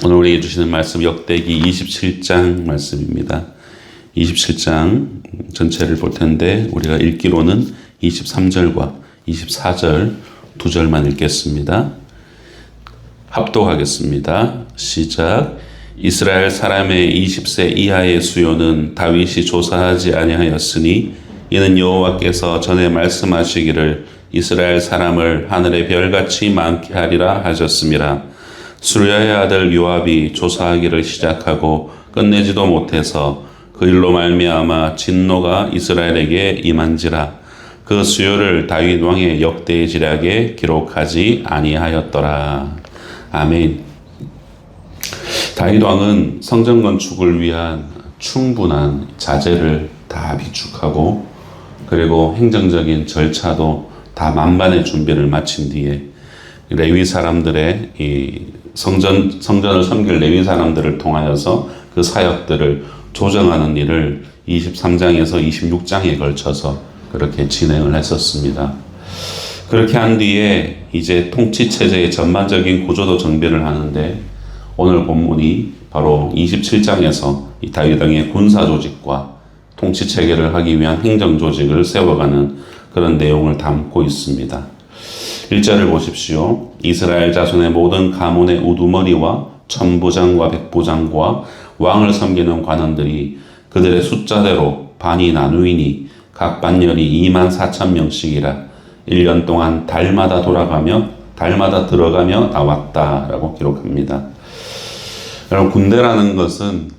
오늘 우리에게 주시는 말씀 역대기 27장 말씀입니다. 27장 전체를 볼 텐데 우리가 읽기로는 23절과 24절 두 절만 읽겠습니다. 합독하겠습니다. 시작. 이스라엘 사람의 20세 이하의 수요는 다윗이 조사하지 아니하였으니 이는 여호와께서 전에 말씀하시기를 이스라엘 사람을 하늘의 별같이 많게 하리라 하셨음이라. 수르야의 아들 요압이 조사하기를 시작하고 끝내지도 못해서 그 일로 말미암아 진노가 이스라엘에게 임한지라. 그 수요를 다윗 왕의 역대 지략에 기록하지 아니하였더라. 아멘. 다윗 왕은 성전 건축을 위한 충분한 자재를 다 비축하고 그리고 행정적인 절차도 다 만반의 준비를 마친 뒤에 레위 사람들의 이 성전을 섬길 레위 사람들을 통하여서 그 사역들을 조정하는 일을 23장에서 26장에 걸쳐서 그렇게 진행을 했었습니다. 그렇게 한 뒤에 이제 통치체제의 전반적인 구조도 정비를 하는데 오늘 본문이 바로 27장에서 이 다윗 왕의 군사조직과 통치체계를 하기 위한 행정조직을 세워가는 그런 내용을 담고 있습니다. 1절을 보십시오. 이스라엘 자손의 모든 가문의 우두머리와 천부장과 백부장과 왕을 섬기는 관원들이 그들의 숫자대로 반이 나누이니 각 반열이 24,000명씩이라 1년 동안 달마다 들어가며 나왔다라고 기록합니다. 여러분, 군대라는 것은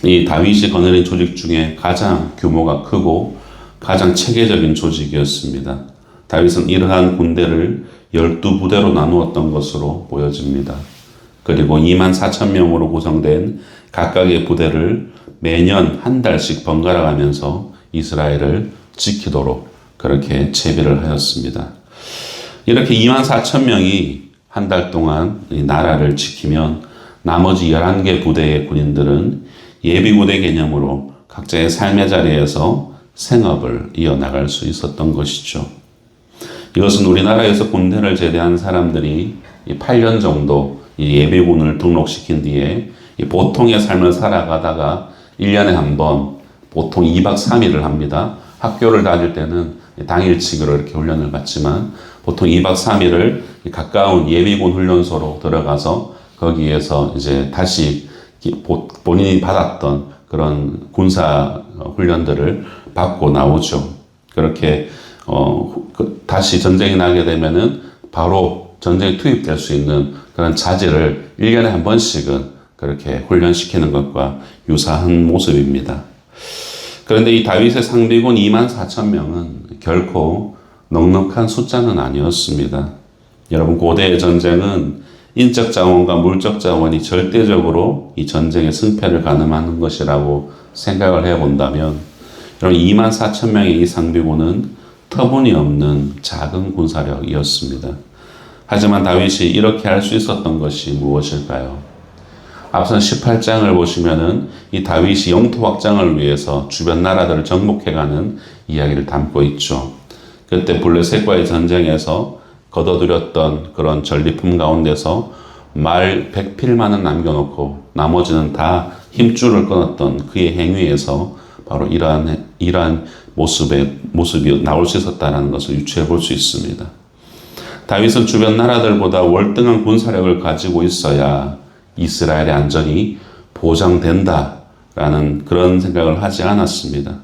이 다윗이 거느린 조직 중에 가장 규모가 크고 가장 체계적인 조직이었습니다. 다윗은 이러한 군대를 12부대로 나누었던 것으로 보여집니다. 그리고 24,000명으로 구성된 각각의 부대를 매년 한 달씩 번갈아 가면서 이스라엘을 지키도록 그렇게 채비를 하였습니다. 이렇게 24,000명이 한 달 동안 이 나라를 지키면 나머지 11개 부대의 군인들은 예비부대 개념으로 각자의 삶의 자리에서 생업을 이어나갈 수 있었던 것이죠. 이것은 우리나라에서 군대를 제대한 사람들이 8년 정도 예비군을 등록시킨 뒤에 보통의 삶을 살아가다가 1년에 한 번 보통 2박 3일을 합니다. 학교를 다닐 때는 당일치기로 이렇게 훈련을 받지만 보통 2박 3일을 가까운 예비군 훈련소로 들어가서 거기에서 이제 다시 본인이 받았던 그런 군사 훈련들을 받고 나오죠. 그렇게 다시 전쟁이 나게 되면은 바로 전쟁에 투입될 수 있는 그런 자질을 1년에 한 번씩은 그렇게 훈련시키는 것과 유사한 모습입니다. 그런데 이 다윗의 상비군 24,000명은 결코 넉넉한 숫자는 아니었습니다. 여러분, 고대의 전쟁은 인적 자원과 물적 자원이 절대적으로 이 전쟁의 승패를 가늠하는 것이라고 생각을 해본다면 여러분, 24,000명의 이 상비군은 터무니없는 작은 군사력이었습니다. 하지만 다윗이 이렇게 할 수 있었던 것이 무엇일까요? 앞선 18장을 보시면은 이 다윗이 영토 확장을 위해서 주변 나라들을 정복해가는 이야기를 담고 있죠. 그때 블레셋과의 전쟁에서 거둬들였던 그런 전리품 가운데서 말 100필만은 남겨놓고 나머지는 다 힘줄을 끊었던 그의 행위에서 바로 이러한 모습이 나올 수 있었다는 것을 유추해 볼 수 있습니다. 다윗은 주변 나라들보다 월등한 군사력을 가지고 있어야 이스라엘의 안전이 보장된다라는 그런 생각을 하지 않았습니다.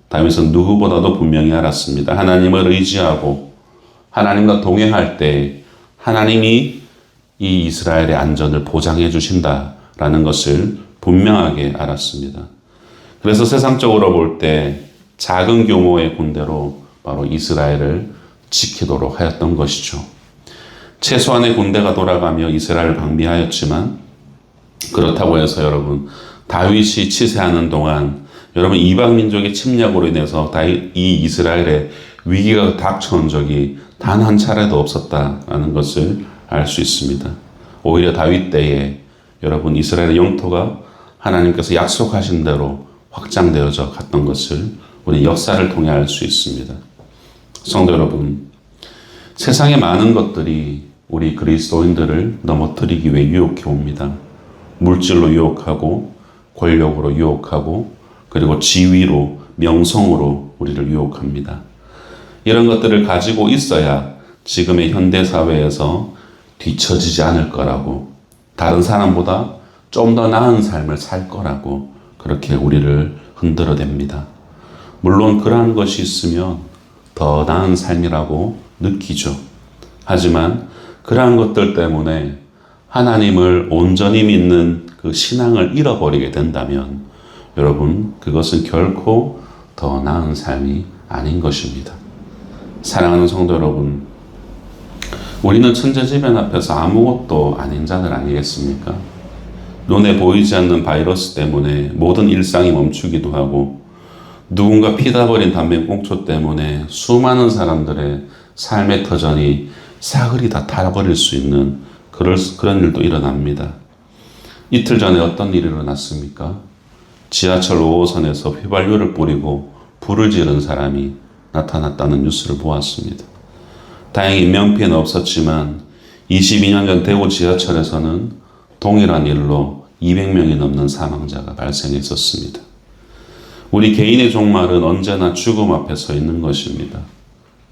다윗은 누구보다도 분명히 알았습니다. 하나님을 의지하고 하나님과 동행할 때 하나님이 이 이스라엘의 안전을 보장해 주신다라는 것을 분명하게 알았습니다. 그래서 세상적으로 볼 때 작은 규모의 군대로 바로 이스라엘을 지키도록 하였던 것이죠. 최소한의 군대가 돌아가며 이스라엘을 방비하였지만 그렇다고 해서 여러분, 다윗이 치세하는 동안 여러분, 이방 민족의 침략으로 인해서 이 이스라엘의 위기가 닥쳐온 적이 단 한 차례도 없었다라는 것을 알 수 있습니다. 오히려 다윗 때에 여러분, 이스라엘의 영토가 하나님께서 약속하신 대로 확장되어져 갔던 것을 우리 역사를 통해 알 수 있습니다. 성도 여러분, 세상의 많은 것들이 우리 그리스도인들을 넘어뜨리기 위해 유혹해 옵니다. 물질로 유혹하고 권력으로 유혹하고 그리고 지위로 명성으로 우리를 유혹합니다. 이런 것들을 가지고 있어야 지금의 현대사회에서 뒤처지지 않을 거라고, 다른 사람보다 좀 더 나은 삶을 살 거라고 그렇게 우리를 흔들어댑니다. 물론 그러한 것이 있으면 더 나은 삶이라고 느끼죠. 하지만 그러한 것들 때문에 하나님을 온전히 믿는 그 신앙을 잃어버리게 된다면 여러분, 그것은 결코 더 나은 삶이 아닌 것입니다. 사랑하는 성도 여러분, 우리는 천재지변 앞에서 아무것도 아닌 자들 아니겠습니까? 눈에 보이지 않는 바이러스 때문에 모든 일상이 멈추기도 하고, 누군가 피다버린 담배꽁초 때문에 수많은 사람들의 삶의 터전이 사흘이 다 타버릴 수 있는 그런 일도 일어납니다. 이틀 전에 어떤 일이 일어났습니까? 지하철 5호선에서 휘발유를 뿌리고 불을 지른 사람이 나타났다는 뉴스를 보았습니다. 다행히 인명피해는 없었지만 22년 전 대구 지하철에서는 동일한 일로 200명이 넘는 사망자가 발생했었습니다. 우리 개인의 종말은 언제나 죽음 앞에 서 있는 것입니다.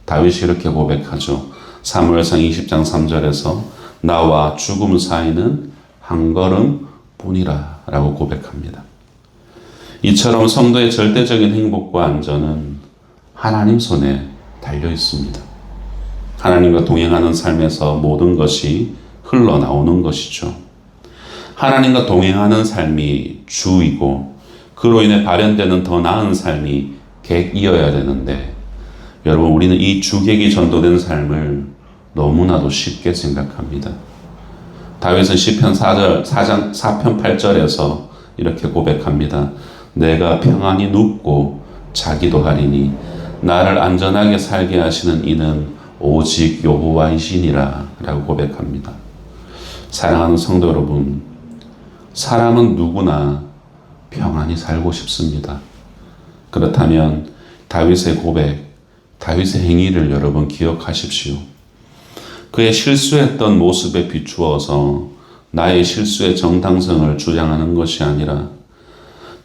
다윗이 이렇게 고백하죠. 사무엘상 20장 3절에서 나와 죽음 사이는 한 걸음 뿐이라 라고 고백합니다. 이처럼 성도의 절대적인 행복과 안전은 하나님 손에 달려 있습니다. 하나님과 동행하는 삶에서 모든 것이 흘러나오는 것이죠. 하나님과 동행하는 삶이 주이고 그로 인해 발현되는 더 나은 삶이 객이어야 되는데, 여러분, 우리는 이 주객이 전도된 삶을 너무나도 쉽게 생각합니다. 다윗은 시편 4편 8절에서 이렇게 고백합니다. 내가 평안히 눕고 자기도 하리니 나를 안전하게 살게 하시는 이는 오직 여호와이시니라 라고 고백합니다. 사랑하는 성도 여러분, 사람은 누구나 평안히 살고 싶습니다. 그렇다면 다윗의 고백, 다윗의 행위를 여러분 기억하십시오. 그의 실수했던 모습에 비추어서 나의 실수의 정당성을 주장하는 것이 아니라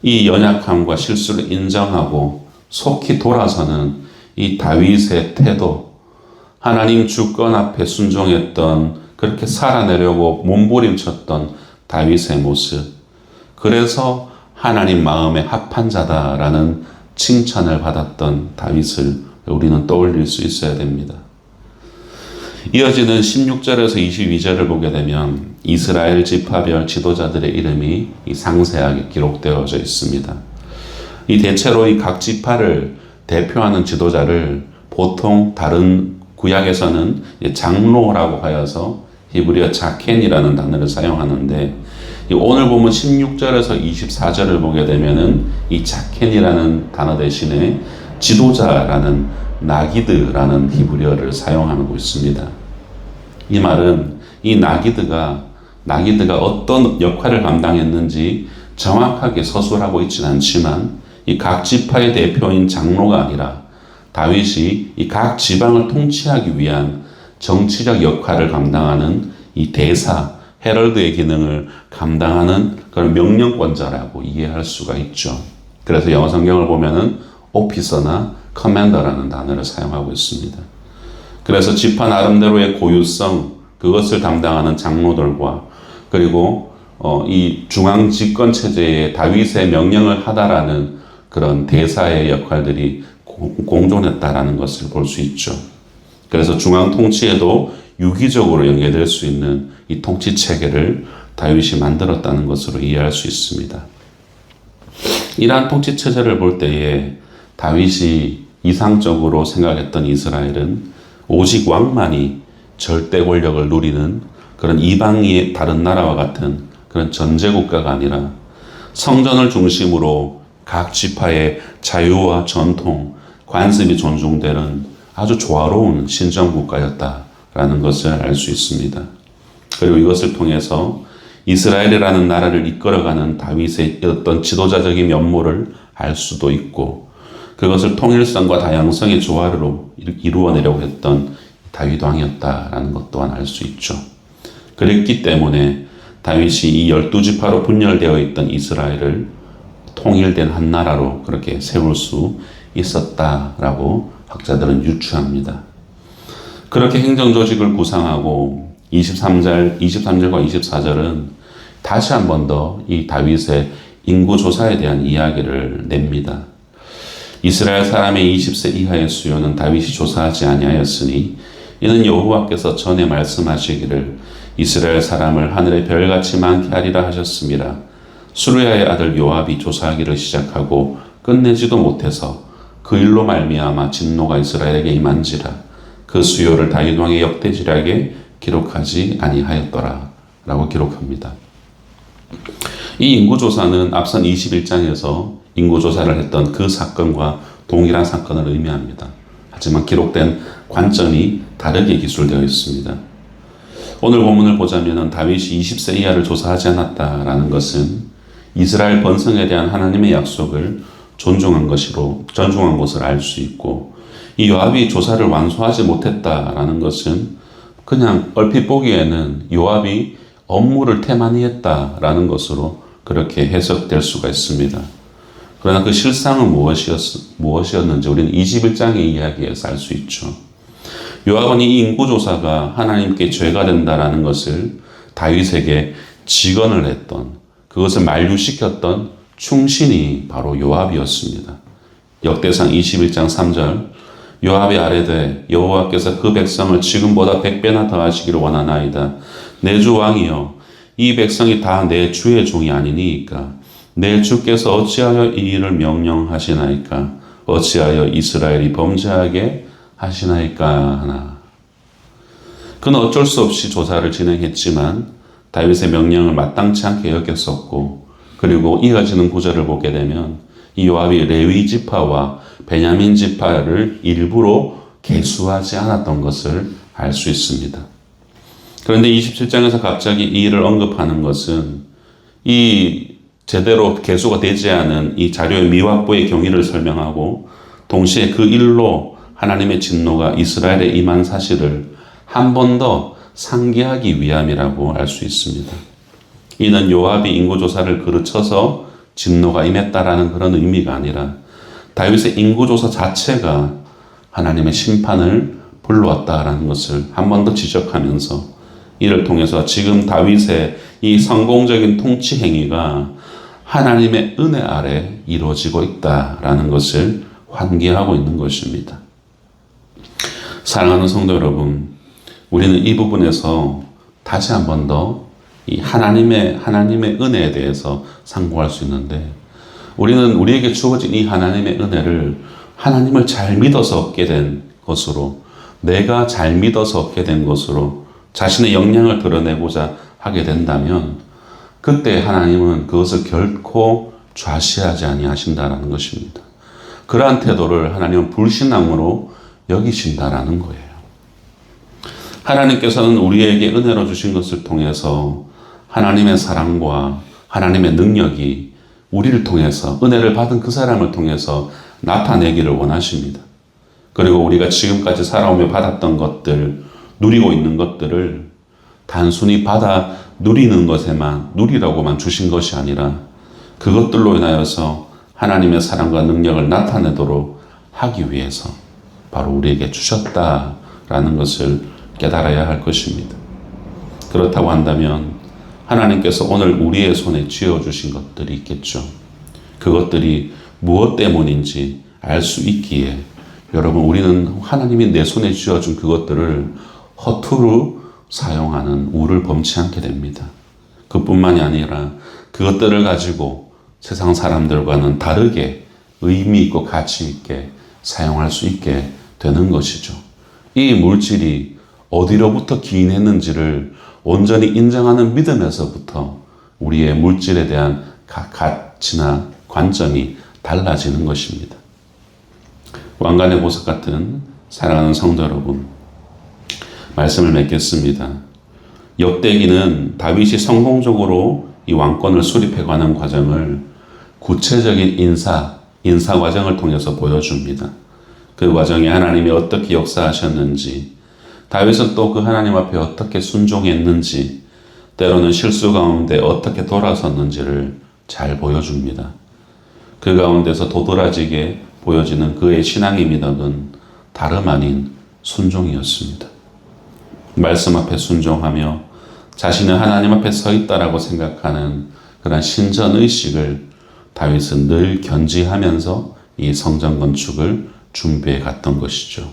이 연약함과 실수를 인정하고 속히 돌아서는 이 다윗의 태도, 하나님 주권 앞에 순종했던, 그렇게 살아내려고 몸부림쳤던 다윗의 모습, 그래서 하나님 마음에 합한 자다라는 칭찬을 받았던 다윗을 우리는 떠올릴 수 있어야 됩니다. 이어지는 16절에서 22절을 보게 되면 이스라엘 지파별 지도자들의 이름이 상세하게 기록되어져 있습니다. 이 대체로 이 각 지파를 대표하는 지도자를 보통 다른 구약에서는 장로라고 하여서 히브리어 자켄이라는 단어를 사용하는데, 오늘 보면 16절에서 24절을 보게 되면은 이 자켄이라는 단어 대신에 지도자라는 나기드라는 히브리어를 사용하고 있습니다. 이 말은 이 나기드가 어떤 역할을 감당했는지 정확하게 서술하고 있지는 않지만 이 각 지파의 대표인 장로가 아니라 다윗이 이 각 지방을 통치하기 위한 정치적 역할을 감당하는 이 대사, 헤럴드의 기능을 감당하는 그런 명령권자라고 이해할 수가 있죠. 그래서 영어 성경을 보면은 오피서나 커맨더라는 단어를 사용하고 있습니다. 그래서 지파 나름대로의 고유성, 그것을 담당하는 장로들과 그리고 이 중앙 집권 체제에 다윗의 명령을 하다라는 그런 대사의 역할들이 공존했다라는 것을 볼 수 있죠. 그래서 중앙 통치에도 유기적으로 연계될 수 있는 이 통치 체계를 다윗이 만들었다는 것으로 이해할 수 있습니다. 이러한 통치 체제를 볼 때에 다윗이 이상적으로 생각했던 이스라엘은 오직 왕만이 절대 권력을 누리는 그런 이방의 다른 나라와 같은 그런 전제국가가 아니라 성전을 중심으로 각 지파의 자유와 전통, 관습이 존중되는 아주 조화로운 신정국가였다라는 것을 알 수 있습니다. 그리고 이것을 통해서 이스라엘이라는 나라를 이끌어가는 다윗의 어떤 지도자적인 면모를 알 수도 있고, 그것을 통일성과 다양성의 조화로 이루어내려고 했던 다윗 왕이었다라는 것 또한 알 수 있죠. 그랬기 때문에 다윗이 이 12지파로 분열되어 있던 이스라엘을 통일된 한 나라로 그렇게 세울 수 있었다라고 학자들은 유추합니다. 그렇게 행정조직을 구상하고 23절과 24절은 다시 한 번 더 이 다윗의 인구조사에 대한 이야기를 냅니다. 이스라엘 사람의 20세 이하의 수요는 다윗이 조사하지 아니하였으니 이는 여호와께서 전에 말씀하시기를 이스라엘 사람을 하늘의 별같이 많게 하리라 하셨습니다. 수르야의 아들 요압이 조사하기를 시작하고 끝내지도 못해서 그 일로 말미암아 진노가 이스라엘에게 임한지라 그 수요를 다윗 왕의 역대지략에 기록하지 아니하였더라 라고 기록합니다. 이 인구조사는 앞선 21장에서 인구조사를 했던 그 사건과 동일한 사건을 의미합니다. 하지만 기록된 관점이 다르게 기술되어 있습니다. 오늘 본문을 보자면 다윗이 20세 이하를 조사하지 않았다라는 것은 이스라엘 번성에 대한 하나님의 약속을 존중한 것을 알 수 있고, 이 요압이 조사를 완수하지 못했다라는 것은 그냥 얼핏 보기에는 요압이 업무를 태만히 했다라는 것으로 그렇게 해석될 수가 있습니다. 그러나 그 실상은 무엇이었는지 우리는 21장의 이야기에서 알 수 있죠. 요압은 이 인구조사가 하나님께 죄가 된다라는 것을 다윗에게 직언을 했던, 그것을 만류시켰던 충신이 바로 요압이었습니다. 역대상 21장 3절 요압이 아뢰되 여호와께서 그 백성을 지금보다 100배나 더하시기를 원하나이다. 내 주 왕이여 이 백성이 다 내 주의 종이 아니니이까 내 주께서 어찌하여 이 일을 명령하시나이까 어찌하여 이스라엘이 범죄하게 하시나이까 하나. 그는 어쩔 수 없이 조사를 진행했지만 다윗의 명령을 마땅치 않게 여겼었고, 그리고 이어지는 구절을 보게 되면 이 요압이 레위 지파와 베냐민 지파를 일부러 계수하지 않았던 것을 알 수 있습니다. 그런데 27장에서 갑자기 이 일을 언급하는 것은 이 제대로 계수가 되지 않은 이 자료의 미확보의 경위를 설명하고, 동시에 그 일로 하나님의 진노가 이스라엘에 임한 사실을 한 번 더 상기하기 위함이라고 알 수 있습니다. 이는 요압이 인구조사를 그르쳐서 진노가 임했다라는 그런 의미가 아니라 다윗의 인구조사 자체가 하나님의 심판을 불러왔다라는 것을 한 번 더 지적하면서 이를 통해서 지금 다윗의 이 성공적인 통치 행위가 하나님의 은혜 아래 이루어지고 있다라는 것을 환기하고 있는 것입니다. 사랑하는 성도 여러분, 우리는 이 부분에서 다시 한 번 더 이 하나님의 은혜에 대해서 상고할 수 있는데, 우리는 우리에게 주어진 이 하나님의 은혜를 하나님을 잘 믿어서 얻게 된 것으로, 내가 잘 믿어서 얻게 된 것으로 자신의 역량을 드러내고자 하게 된다면 그때 하나님은 그것을 결코 좌시하지 아니하신다라는 것입니다. 그러한 태도를 하나님은 불신앙으로 여기신다라는 거예요. 하나님께서는 우리에게 은혜로 주신 것을 통해서 하나님의 사랑과 하나님의 능력이 우리를 통해서, 은혜를 받은 그 사람을 통해서 나타내기를 원하십니다. 그리고 우리가 지금까지 살아오며 받았던 것들, 누리고 있는 것들을 단순히 받아 누리는 것에만, 누리라고만 주신 것이 아니라 그것들로 인하여서 하나님의 사랑과 능력을 나타내도록 하기 위해서 바로 우리에게 주셨다라는 것을 깨달아야 할 것입니다. 그렇다고 한다면 하나님께서 오늘 우리의 손에 쥐어주신 것들이 있겠죠. 그것들이 무엇 때문인지 알 수 있기에 여러분, 우리는 하나님이 내 손에 쥐어준 그것들을 허투루 사용하는 우를 범치 않게 됩니다. 그뿐만이 아니라 그것들을 가지고 세상 사람들과는 다르게 의미 있고 가치 있게 사용할 수 있게 되는 것이죠. 이 물질이 어디로부터 기인했는지를 온전히 인정하는 믿음에서부터 우리의 물질에 대한 가치나 관점이 달라지는 것입니다. 왕관의 보석 같은 사랑하는 성도 여러분, 말씀을 맺겠습니다. 역대기는 다윗이 성공적으로 이 왕권을 수립해가는 과정을 구체적인 인사 과정을 통해서 보여줍니다. 그 과정에 하나님이 어떻게 역사하셨는지, 다윗은 또 그 하나님 앞에 어떻게 순종했는지, 때로는 실수 가운데 어떻게 돌아섰는지를 잘 보여줍니다. 그 가운데서 도드라지게 보여지는 그의 신앙의 미덕은 다름 아닌 순종이었습니다. 말씀 앞에 순종하며 자신은 하나님 앞에 서 있다라고 생각하는 그런 신전의식을 다윗은 늘 견지하면서 이 성전 건축을 준비해 갔던 것이죠.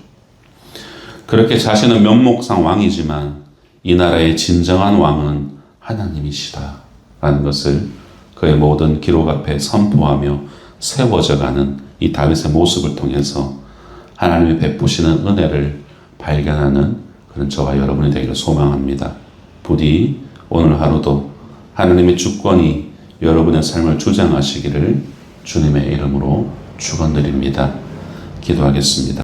그렇게 자신은 면목상 왕이지만 이 나라의 진정한 왕은 하나님이시다 라는 것을 그의 모든 기록 앞에 선포하며 세워져가는 이 다윗의 모습을 통해서 하나님이 베푸시는 은혜를 발견하는 그런 저와 여러분이 되기를 소망합니다. 부디 오늘 하루도 하나님의 주권이 여러분의 삶을 주장하시기를 주님의 이름으로 축원드립니다. 기도하겠습니다.